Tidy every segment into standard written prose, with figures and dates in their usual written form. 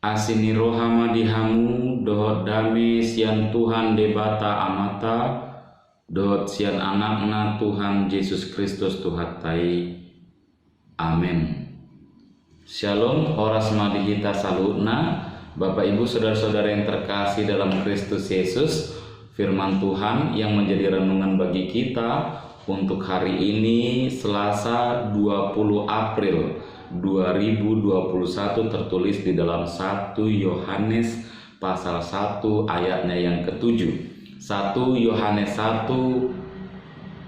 Asini rohama dihamu dohot dame sian Tuhan debata amata dohot sian anakna Tuhan Yesus Kristus Tuhatai. Amin. Shalom, horas madihita salutna. Bapak Ibu saudara-saudara yang terkasih dalam Kristus Yesus, firman Tuhan yang menjadi renungan bagi kita untuk hari ini Selasa 20 April 2021 tertulis di dalam 1 Yohanes pasal 1 ayatnya yang ke-7. 1 Yohanes 1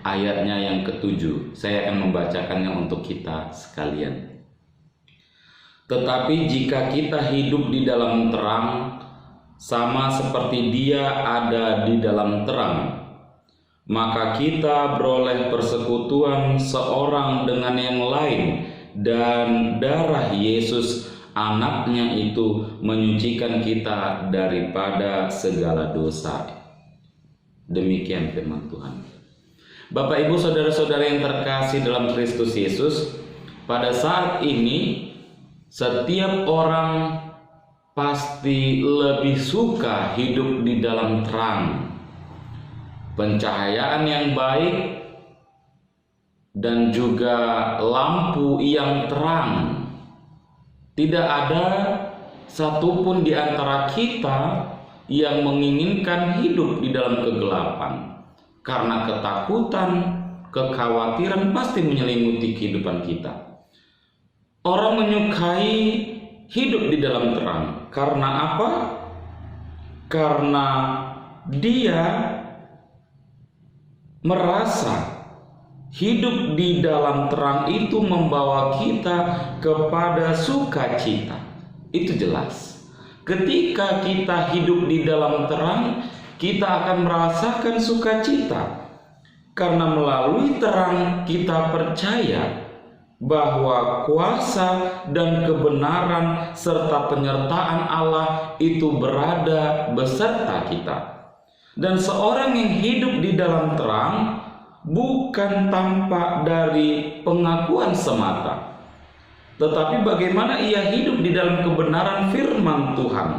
ayatnya yang ke-7. Saya akan membacakannya untuk kita sekalian. Tetapi jika kita hidup di dalam terang, sama seperti Dia ada di dalam terang, maka kita beroleh persekutuan seorang dengan yang lain, dan darah Yesus anaknya itu menyucikan kita daripada segala dosa. Demikian firman Tuhan. Bapak Ibu saudara-saudara yang terkasih dalam Kristus Yesus, pada saat ini setiap orang pasti lebih suka hidup di dalam terang, pencahayaan yang baik, dan juga lampu yang terang. Tidak ada satupun di antara kita yang menginginkan hidup di dalam kegelapan, karena ketakutan, kekhawatiran pasti menyelimuti kehidupan kita. Orang menyukai hidup di dalam terang. Karena apa? Karena dia merasa hidup di dalam terang itu membawa kita kepada sukacita. Itu jelas. Ketika kita hidup di dalam terang, kita akan merasakan sukacita. Karena melalui terang kita percaya bahwa kuasa dan kebenaran serta penyertaan Allah itu berada beserta kita. Dan seorang yang hidup di dalam terang bukan tampak dari pengakuan semata, tetapi bagaimana ia hidup di dalam kebenaran firman Tuhan.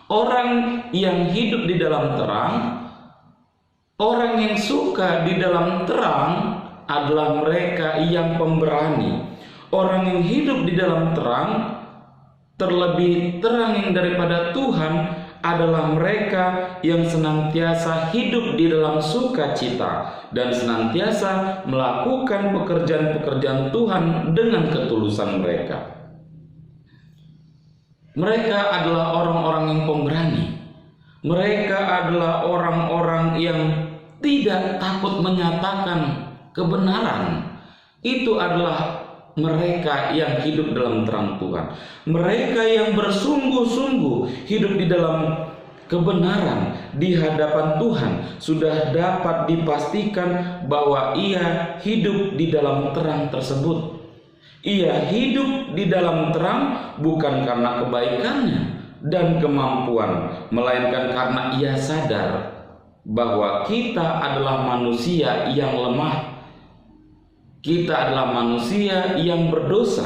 Orang yang hidup di dalam terang, orang yang suka di dalam terang adalah mereka yang pemberani. Orang yang hidup di dalam terang, terlebih terang yang daripada Tuhan, adalah mereka yang senantiasa hidup di dalam sukacita dan senantiasa melakukan pekerjaan-pekerjaan Tuhan dengan ketulusan mereka. Mereka adalah orang-orang yang pemberani. Mereka adalah orang-orang yang tidak takut menyatakan kebenaran. Itu adalah mereka yang hidup dalam terang Tuhan. Mereka yang bersungguh-sungguh hidup di dalam kebenaran di hadapan Tuhan sudah dapat dipastikan bahwa ia hidup di dalam terang tersebut. Ia hidup di dalam terang bukan karena kebaikannya dan kemampuan, melainkan karena ia sadar bahwa kita adalah manusia yang lemah. Kita adalah manusia yang berdosa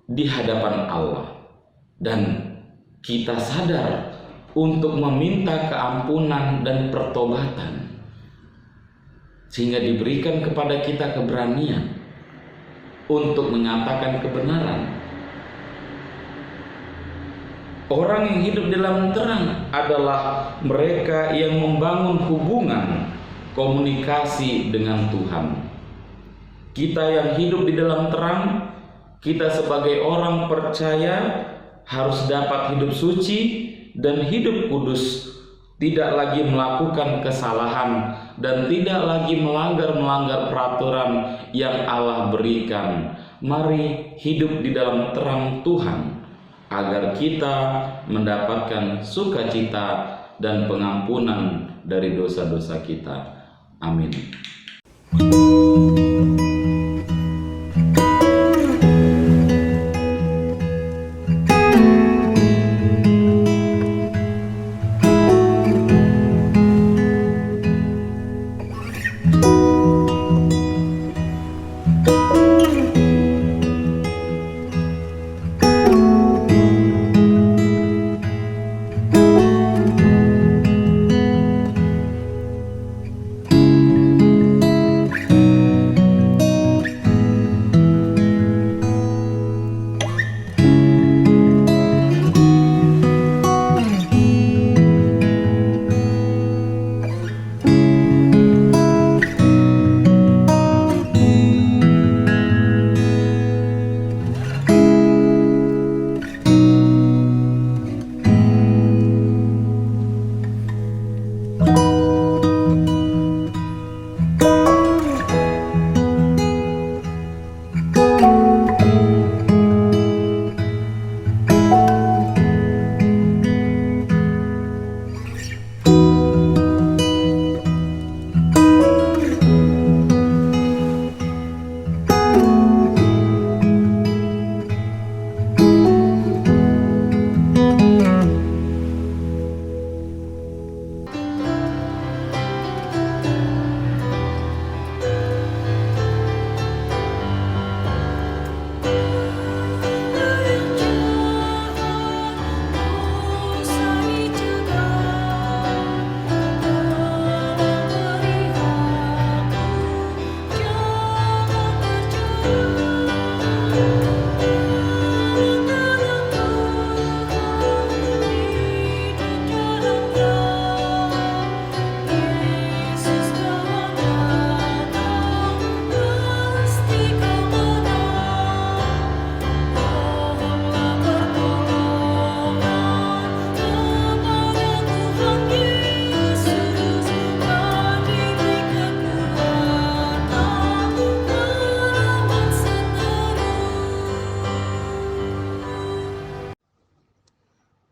di hadapan Allah, dan kita sadar untuk meminta keampunan dan pertobatan, sehingga diberikan kepada kita keberanian untuk menyatakan kebenaran. Orang yang hidup dalam terang adalah mereka yang membangun hubungan komunikasi dengan Tuhan. Kita yang hidup di dalam terang, kita sebagai orang percaya harus dapat hidup suci dan hidup kudus, tidak lagi melakukan kesalahan dan tidak lagi melanggar peraturan yang Allah berikan. Mari hidup di dalam terang Tuhan agar kita mendapatkan sukacita dan pengampunan dari dosa-dosa kita. Amin.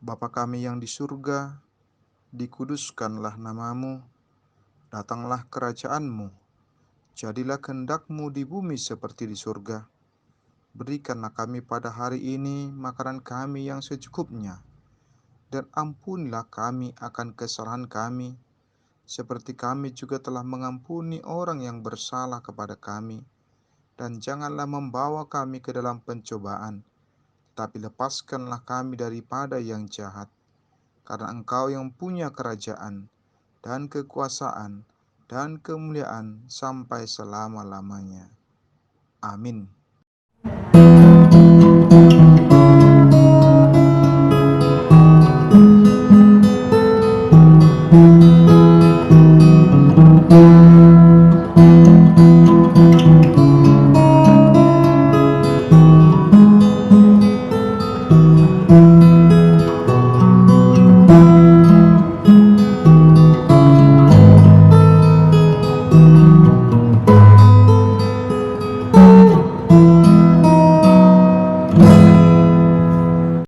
Bapa kami yang di surga, dikuduskanlah namamu, datanglah kerajaanmu, jadilah kehendak-Mu di bumi seperti di surga. Berikanlah kami pada hari ini makanan kami yang secukupnya, dan ampunilah kami akan kesalahan kami, seperti kami juga telah mengampuni orang yang bersalah kepada kami. Dan janganlah membawa kami ke dalam pencobaan, tapi lepaskanlah kami daripada yang jahat. Karena Engkau yang punya kerajaan, dan kekuasaan, dan kemuliaan sampai selama-lamanya. Amin.